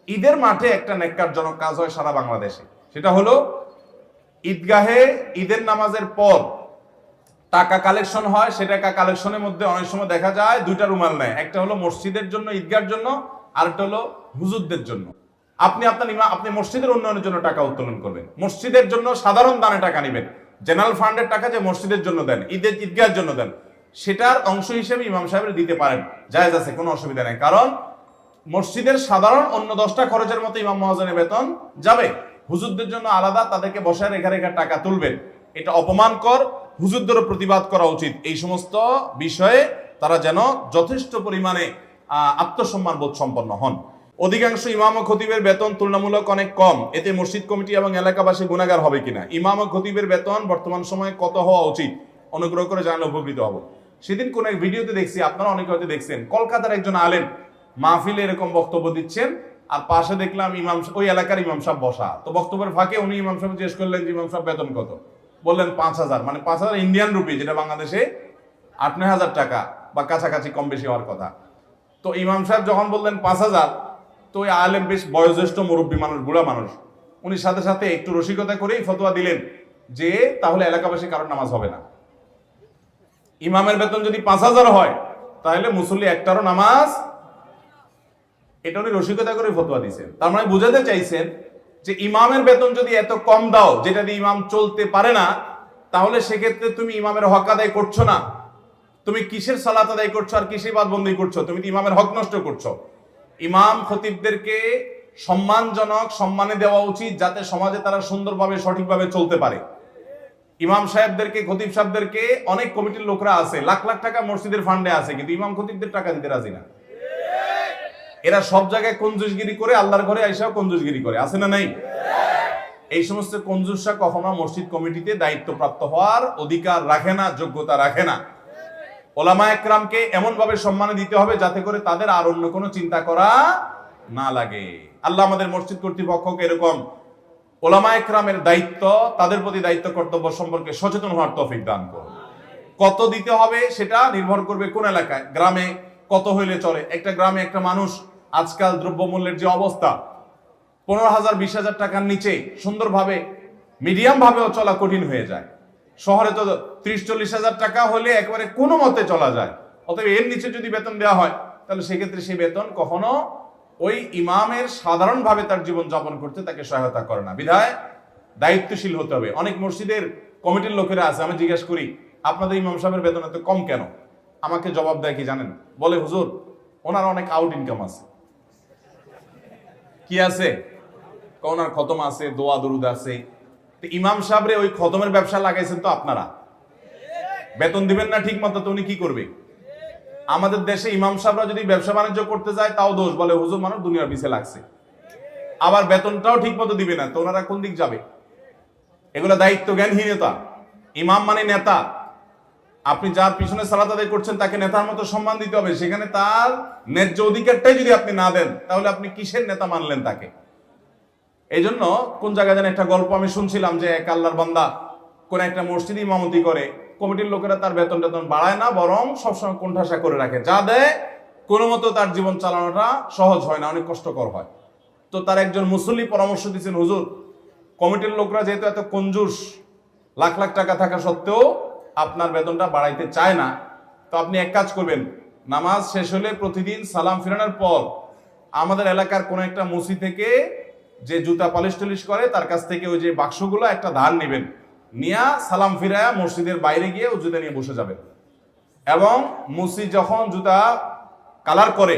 ঈদের মাঠে একটা নেককারজনক কাজ হয় সারা বাংলাদেশে, সেটা হলো ঈদগাহে ঈদের নামাজের পর টাকা কালেকশন হয়। সে টাকা কালেকশনের মধ্যে অনেক সময় দেখা যায় দুইটা রুমাল নেয়, একটা হলো মসজিদের জন্য, ঈদগাহের জন্য, আরেকটা হলো হুজুরদের জন্য। আপনি মসজিদের উন্নয়নের জন্য টাকা উত্তোলন করবেন, মসজিদের জন্য সাধারণ দানে টাকা নেবেন, জেনারেল ফান্ডের টাকা যে মসজিদের জন্য দেন, ঈদগাহের জন্য দেন, সেটার অংশ হিসেবে ইমাম সাহেবের দিতে পারেন, জায়েজ আছে, কোনো অসুবিধা নেই। কারণ মসজিদের সাধারণ অন্য 10টা খরচের মতো ইমাম মুয়াজ্জিনের বেতন যাবে, হুজুরদের জন্য আলাদা তাদেরকে বসায় রেখা রেখা টাকা তুলবেন। এটা অপমানকর, হুজুরদেরও প্রতিবাদ করা উচিত। এই সমস্ত বিষয়ে তারা যেন যথেষ্ট পরিমাণে আত্মসম্মান বোধ সম্পন্ন হন। অধিকাংশ ইমাম ও খতিবের বেতন তুলনামূলক অনেক কম, এতে মসজিদ কমিটি এবং এলাকাবাসী গুনাহগার হবে কিনা? ইমাম ও খতিবের বেতন বর্তমান সময়ে কত হওয়া উচিত? অনুগ্রহ করে জানলে উপকৃত হব। সেদিন কোন এক ভিডিওতে দেখছি, আপনারা অনেকে হয়তো দেখছেন, কলকাতার একজন আলেম মাহফিলে এরকম বক্তব্য দিচ্ছেন, আর পাশে দেখলাম ইমাম, ওই এলাকার ইমাম সাহেব বসা। তো বক্তব্যের ফাঁকে উনি ইমাম সাহেব জিজ্ঞেস করলেন যে ইমাম সাহেব বেতন কত? বললেন 5,000, মানে 5,000 ইন্ডিয়ান রুপি, যেটা বাংলাদেশে 8,000 টাকা বা কাছাকাছি, কম বেশি হওয়ার কথা। তো ইমাম সাহেব যখন বললেন 5,000, তো ওই আলেম বেশ বয়োজ্যেষ্ঠ মুরব্বী মানুষ, বুড়া মানুষ, উনি সাথে সাথে একটু রসিকতা করেই ফতোয়া দিলেন যে তাহলে এলাকাবাসী কারোর নামাজ হবে না। ইমামের বেতন যদি 5,000 হয় তাহলে মুসল্লি একটারও নামাজ, এটা উনি রসিকতা করে ফতোয়া দিয়েছেন। তার মানে বুঝাতে চাইছেন যে ইমামের বেতন যদি এত কম দাও, যেটা দিয়ে ইমাম চলতে পারে না, তাহলে সেক্ষেত্রে তুমি ইমামের হক আদায় করছো না। তুমি কিসের সালাত আদায় করছো আর কিসের বাদবন্দি করছো? তুমি তো ইমামের হক নষ্ট করছো। ইমাম খতিবদেরকে সম্মানজনক সম্মানে দেওয়া উচিত, যাতে সমাজে তারা সুন্দরভাবে সঠিকভাবে চলতে পারে। ইমাম সাহেবদেরকে, খতিব সাহেবদেরকে, অনেক কমিটির লোকরা আছে, লাখ লাখ টাকা মসজিদের ফান্ডে আছে, কিন্তু ইমাম খতিবদের টাকা দিতে রাজি না। এরা সব জায়গায় কঞ্জুসগিরি করে, আল্লাহর ঘরে আইসাও কঞ্জুসগিরি করে, আছে না নাই? এই সমস্ত কঞ্জুসরা কখনো মসজিদ কমিটিতে দায়িত্বপ্রাপ্ত হওয়ার অধিকার রাখে না, যোগ্যতা রাখে না। ওলামা একরামকে এমন ভাবে সম্মান দিতে হবে যাতে করে তাদের আর অন্য কোনো চিন্তা করা না লাগে। আল্লাহ আমাদের মসজিদ কর্তৃপক্ষকে এরকম ওলামা একরামের দায়িত্ব, তাদের প্রতি দায়িত্ব কর্তব্য সম্পর্কে সচেতন হওয়ার তৌফিক দান করুন। কত দিতে হবে সেটা নির্ভর করবে কোন এলাকায়, গ্রামে কত হইলে চলে। একটা গ্রামে একটা মানুষ, আজকাল দ্রব্যমূল্যের যে অবস্থা, 15,000 20,000 টাকার নিচে সুন্দরভাবে মিডিয়াম ভাবেও চলা কঠিন হয়ে যায়। শহরে তো 30-40,000 টাকা হলে একবারে কোনো মতে চলা যায়। অতএব এর নিচে যদি বেতন দেওয়া হয়, তাহলে সেক্ষেত্রে সেই বেতন কখনো ওই ইমামের সাধারণভাবে তার জীবন যাপন করতে তাকে সহায়তা করে না। বিধায় দায়িত্বশীল হতে হবে। অনেক মসজিদের কমিটির লোকেরা আছে, আমি জিজ্ঞেস করি আপনাদের ইমাম সাহেবের বেতন এত কম কেন? আমাকে জবাব দেয় কি জানেন? বলে হুজুর, ওনার অনেক আউট ইনকাম আছে। কি আছে? ওনার খতম আছে, দোয়া দরুদ আছে। ইমাম সাহেবরে ওই খতমের ব্যবসা লাগাইছেন তো আপনারা, বেতন দিবেন না ঠিক মতো, তো উনি কি করবে? আমাদের দেশে ইমাম সাহেবরা যদি ব্যবসা বাণিজ্য করতে যায় তাও দোষ, বলে হুজুর মানুষ দুনিয়ার পিছে লাগছে। আবার বেতনটাও ঠিক মতো দিবে না, তো ওনারা কোন দিক যাবে? এগুলো দায়িত্ব জ্ঞানহীনতা। ইমাম মানে নেতা। আপনি যার পিছনে সালাত আদায় করছেন তাকে নেতার মতো সম্মান দিতে হবে। সেখানে তার ন্যায্য অধিকারটাই যদি আপনি না দেন, তাহলে আপনি কিসের নেতা মানলেন তাকে? এই জন্য কোন জায়গায় যেন একটা গল্প আমি শুনছিলাম যে এক আল্লাহর বান্দা কোন একটা মসজিদে ইমামতি করে, কমিটির লোকেরা তার বেতন টেতন বাড়ায় না, বরং সবসময় কোণঠাসা করে রাখে, যা দেয় কোনো মতো তার জীবন চালানোটা সহজ হয় না, অনেক কষ্টকর হয়। তো তার একজন মুসল্লি পরামর্শ দিচ্ছেন, হুজুর কমিটির লোকরা যেহেতু এত কঞ্জুস, লাখ লাখ টাকা থাকা সত্ত্বেও আপনার বেতনটা বাড়াইতে চায় না, তো আপনি এক কাজ করবেন, নামাজ শেষ হলে প্রতিদিন সালাম ফিরানোর পর আমাদের এলাকার কোন একটা মুসি থেকে যে জুতা পালিশ টালিশ করে তার কাছ থেকে ওই যে বাক্সগুলো একটা ধার নেবেন, নিয়ে সালাম ফিরায়া মসজিদের বাইরে গিয়ে ও জুতা নিয়ে বসে যাবেন। এবং মুসি যখন জুতা কালার করে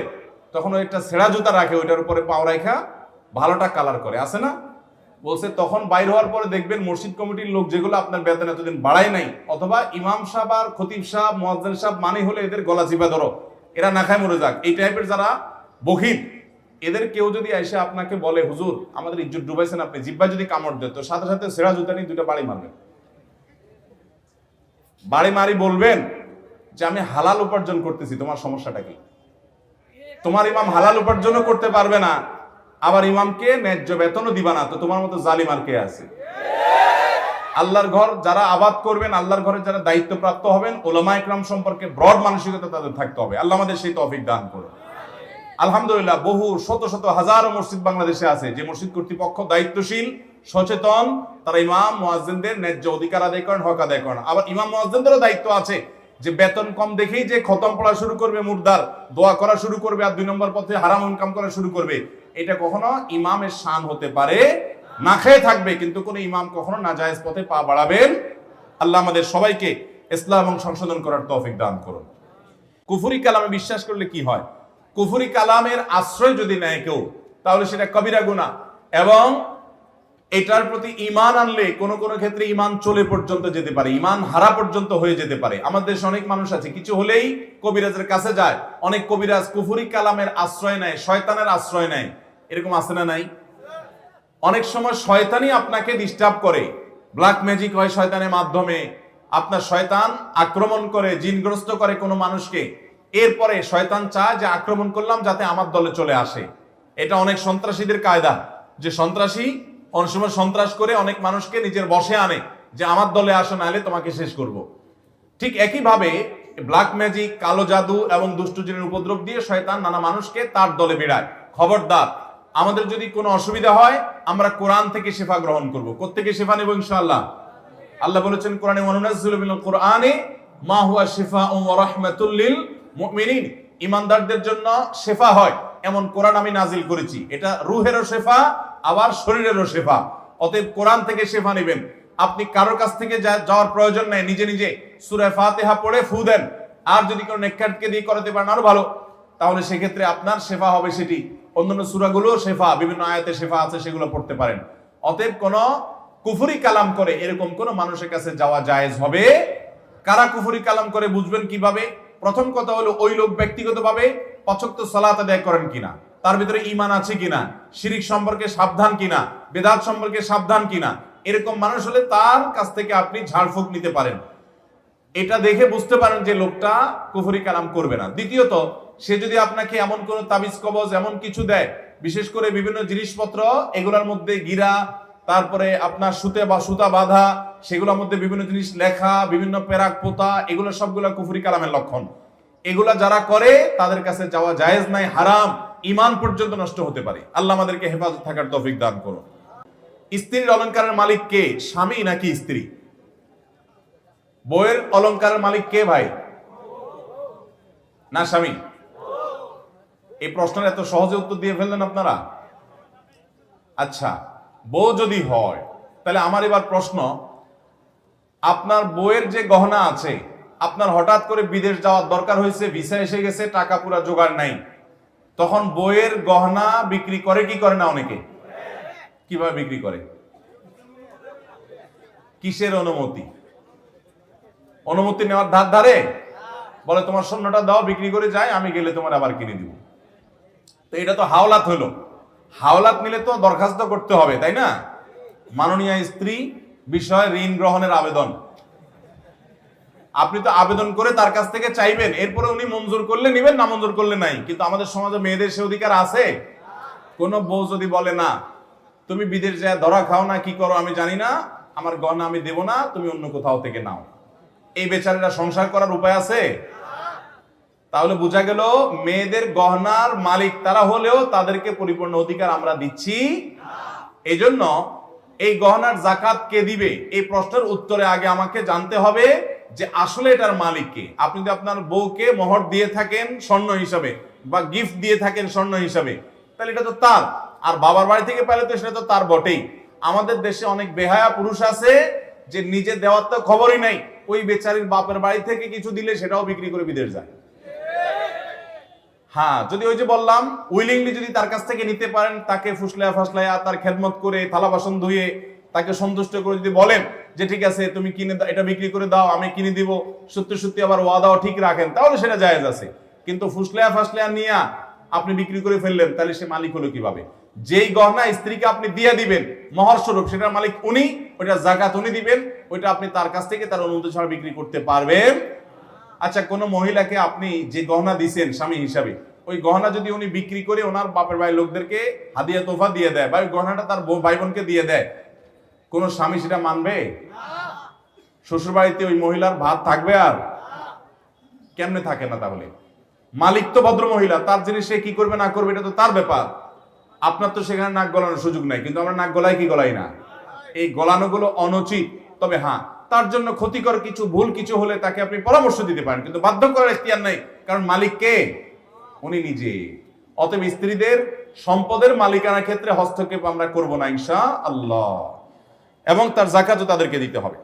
তখন ওই একটা ছেঁড়া জুতা রাখে, ওইটার উপরে পাও রাখা ভালোটা কালার করে, আছে না? বলছে তখন বাইর হওয়ার পরে দেখবেন মসজিদ কমিটির লোক যেগুলো আপনার বেতন এতদিন বাড়ায় নাই, অথবা ইমাম সাহেব আর খতিব সাহেব মুয়াজ্জিন সাহেব মানে হলে এদের গলা চিপা ধরো, এরা না খায় মরে যাক, এই টাইপের যারা বখিল, এদের কেউ যদি এসে আপনাকে বলে হুজুর আমাদের ইজ্জত ডুবাইছেন আপনি, জিব্বা যদি কামড় দেয়, তো সাথে সাথে ছেঁড়া জুতা নিয়ে 2টা বাড়ি মারবেন। বাড়ি মারি বলবেন যে আমি হালাল উপার্জন করতেছি, তোমার সমস্যাটা কি? তোমার ইমাম হালাল উপার্জনও করতে পারবে না, আবার ইমামকে ন্যায্য বেতনও দিবা না, তো তোমার মতো জালিম আর কে আছে? আল্লাহর ঘর যারা আবাদ করবেন, আল্লাহর ঘরে যারা দায়িত্বপ্রাপ্ত হবেন, ওলামা ইকরাম সম্পর্কে ব্রড মানসিকতা তাদের থাকতে হবে। আল্লাহ আমাদের সেই তৌফিক দান করুন। আলহামদুলিল্লাহ বহু শত শত হাজারো মসজিদ বাংলাদেশে আছে, যে মসজিদ কর্তৃপক্ষ দায়িত্বশীল, সচেতন, তারা ইমাম মুয়াজ্জিনদের ন্যায্য অধিকার আদায় করেন, হক আদায় করেন। আবার ইমাম মুয়াজ্জিনদেরও দায়িত্ব আছে যে বেতন কম দেখেই যে খতম পড়া শুরু করবে, মুর্দার দোয়া করা শুরু করবে, আর 2 নম্বর পথে হারাম ইনকাম করা শুরু করবে, এটা কখনো ইমামের শান হতে পারে না। খেয়ে থাকবে, কিন্তু কোন ইমাম কখনো নাজায়েজ পথে পা বাড়াবেন। আল্লাহ আমাদের সবাইকে ইসলাম এবং সংশোধন করার তৌফিক দান করুন। কুফরি কালামে বিশ্বাস করলে কি হয়? কুফরি কালামের আশ্রয় যদি নেয় কেউ, তাহলে সেটা কবিরা গুনাহ, এবং এটার প্রতি ঈমান আনলে কোন কোন ক্ষেত্রে ঈমান চলে পর্যন্ত যেতে পারে, ঈমান হারা পর্যন্ত হয়ে যেতে পারে। আমাদের দেশে অনেক মানুষ আছে, কিছু হলেই কবিরাজের কাছে যায়। অনেক কবিরাজ কুফরি কালামের আশ্রয় নেয়, শয়তানের আশ্রয় নেয়। এরকম আছে না নাই? অনেক সময় শয়তানই আপনাকে ডিস্টার্ব করে, ব্ল্যাক ম্যাজিক হয় শয়তানের মাধ্যমে। আপনার শয়তান আক্রমণ করে, জিনগ্রস্ত করে কোনো মানুষকে, এরপরে শয়তান চায় যে আক্রমণ করলাম যাতে আমার দলে চলে আসে। এটা অনেক সন্ত্রাসীদের কায়দা, যে সন্ত্রাসী অনেক সময় সন্ত্রাস করে অনেক মানুষকে নিজের বশে আনে, যে আমার দলে আসো, নাহলে তোমাকে শেষ করব। ঠিক একইভাবে ব্ল্যাক ম্যাজিক, কালো জাদু এবং দুষ্ট জিনের উপদ্রব দিয়ে শয়তান নানা মানুষকে তার দলে বেড়ায়। খবরদার, আমাদের যদি কোনো অসুবিধা হয় আমরা কোরআন থেকে শিফা গ্রহণ করব। কোত্থেকে শিফা নেব? ইনশাআল্লাহ। আল্লাহ বলেছেন কোরআনে, ওয়ানুনাজ্জিলু মিনাল কোরআনি মা হুয়া শিফাউন ওয়া রাহমাতুল লিল মুমিনিন। ঈমানদারদের জন্য শিফা হয় এমন কোরআন আমি নাজিল করেছি। এটা রূহেরও শিফা, আবার শরীরেরও শিফা। অতএব কোরআন থেকে শিফা নেবেন। আপনি কারোর কাছ থেকে যাওয়ার প্রয়োজন নেই, নিজে নিজে সূরা ফাতিহা পড়ে ফু দেন। আর যদি কোনো নেককারকে দিয়ে করাতে পারেন আরো ভালো, তাহলে সেক্ষেত্রে আপনার শিফা হবে সেটি। অন্যান্য সূরাগুলো শিফা, বিভিন্ন আয়াতে শিফা আছে, সেগুলো পড়তে পারেন। অতএব কোন কুফরি কালাম করে এরকম কোন মানুষের কাছে যাওয়া জায়েজ হবে। কারা কুফরি কালাম করে বুঝবেন কিভাবে? প্রথম কথা হলো ওই লোক ব্যক্তিগতভাবে 5 ওয়াক্ত সালাত আদায় করেন কিনা, তার ভিতরে ঈমান আছে কিনা, শিরিক সম্পর্কে সাবধান কিনা, বিদআত সম্পর্কে সাবধান কিনা। এরকম মানুষ হলে তার কাছ থেকে আপনি ঝাড়ফুঁক নিতে পারেন। এটা দেখে বুঝতে পারেন যে লোকটা কুফরি কালাম করবে না। দ্বিতীয়ত, সে যদি আপনাকে এমন কোন তাবিজ কবজ এমন কিছু দেয়, বিশেষ করে বিভিন্ন জিনিসপত্র, এগুলোর মধ্যে গিরা, তারপরে আপনার সুতা বাঁধা, সেগুলোর মধ্যে বিভিন্ন জিনিস লেখা, বিভিন্ন পেরাক পোতা, এগুলো সবগুলো কুফরি কালামের লক্ষণ। এগুলা যারা করে তাদের কাছে যাওয়া জায়েজ নাই, হারাম, ঈমান পর্যন্ত নষ্ট হতে পারে। আল্লাহ আমাদেরকে হেফাজত থাকার তৌফিক দান করুন। স্ত্রীর অলংকারের মালিক কে? স্বামী নাকি স্ত্রী? বউয়ের অলংকারের মালিক কে ভাই? না স্বামী? এই প্রশ্নের এত সহজে উত্তর দিয়ে ফেললেন আপনারা। আচ্ছা, বউ যদি হয়, তাহলে আমার এবার প্রশ্ন, আপনার বউয়ের যে গহনা আছে, আপনার হঠাৎ করে বিদেশ যাওয়ার দরকার হয়েছে, ভিসা এসে গেছে, টাকা পুরা জোগাড় নাই, তখন বউয়ের গহনা বিক্রি করে কি করে না? অনেকে কিভাবে বিক্রি করে? কিসের অনুমতি? অনুমতি নেওয়ার ধার ধারে বলে তোমার স্বর্ণটা দাও, বিক্রি করে যায়, আমি গেলে তোমার আবার কিনে দিব। তো এটা তো হাওলাত হলো। হাওলাত নিলে তো দরখাস্ত করতে হবে, তাই না? মাননীয় স্ত্রী বিষয়ে ঋণ গ্রহণের আবেদন, আপনি তো আবেদন করে তার কাছ থেকে চাইবেন, এরপরে উনি মঞ্জুর করলে নিবেন, না মঞ্জুর করলে নাই। কিন্তু আমাদের সমাজে মেয়েদের সে অধিকার আছে? কোন বউ যদি বলে না, তুমি বিদেশ যায় ধরা খাও না কি করো আমি জানি না, আমার গহনা আমি দেব না, তুমি অন্য কোথাও থেকে নাও, এই বেচারারা সংসার করার উপায় আছে? তাহলে বোঝা গেল মেয়েদের গহনার মালিক তারা হলেও তাদেরকে পরিপূর্ণ অধিকার আমরা দিচ্ছি। এই জন্য এই গহনার যাকাত কে দিবে, এই প্রশ্নের উত্তরে আগে আমাকে জানতে হবে যে আসলে এটার মালিক কে। আপনি যদি আপনার বউকে মোহর দিয়ে থাকেন স্বর্ণ হিসাবে, বা গিফট দিয়ে থাকেন স্বর্ণ হিসাবে, তাহলে এটা তো তার। আর বাবার বাড়ি থেকে পেলে তো সেটা তো তার বটেই। আমাদের দেশে অনেক বেহায়া পুরুষ আছে যে নিজে দেওয়ার তো খবরই নাই, ওই বেচারির বাপের বাড়ি থেকে কিছু দিলে সেটাও বিক্রি করে বিদেশ যায়। হ্যাঁ, যদি ওই যে বললাম উইলিংলি যদি তার কাছ থেকে নিতে পারেন, তাকে ফুসলায়া ফাসলায়া তার খেদমত করে থালা বাসন ধুয়ে তাকে সন্তুষ্ট করে যদি বলেন যে ঠিক আছে তুমি কিনে এটা বিক্রি করে দাও, আমি কিনে দিব, সত্যি সত্যি আবার ওয়াদাও ঠিক রাখেন, তাহলে সেটা জায়েজ আছে। কিন্তু ফুসলায়া ফাসলায়া নিয়ে আপনি বিক্রি করে ফেললেন, তাহলে সে মালিক হলো কিভাবে? যেই গহনা স্ত্রীকে আপনি দিয়ে দিবেন মহর স্বরূপ, সেটার মালিক উনি, ওইটা যাকাত উনি দিবেন, ওইটা আপনি তার কাছ থেকে তার অনুমতি ছাড়া বিক্রি করতে পারবেন। আচ্ছা, কোন মহিলাকে আপনি যে গহনা দিয়েছেন স্বামী হিসাবে, ওই গহনা যদি উনি বিক্রি করে ওনার বাপের ভাই লোকদেরকে হাদিয়া তোফা দিয়ে দেয়, বা ওই গহনাটা তার ভাই বোনকে দিয়ে দেয়, কোন স্বামী সেটা মানবে? শ্বশুর বাড়িতে ওই মহিলার ভাত থাকবে? আর কেমনে থাকে না? তাহলে মালিক তো ভদ্র মহিলা, তার জিনিস সে কি করবে না করবে এটা তো তার ব্যাপার। আপনার তো সেখানে নাক গলানোর সুযোগ নাই, কিন্তু আমরা নাক গলাই কি গলাই না? এই গলানোগুলো অনুচিত। তবে হ্যাঁ, তার জন্য ক্ষতিকর কিছু ভুল কিছু হলে তাকে আপনি পরামর্শ দিতে পারেন, কিন্তু বাধ্য করার এখতিয়ার নাই, কারণ মালিক কে? উনি নিজে। অতএব স্ত্রীদের সম্পদের মালিকানার ক্ষেত্রে হস্তক্ষেপ আমরা করব না ইনশাআল্লাহ, এবং তার যাকাতও তাদেরকে দিতে হবে।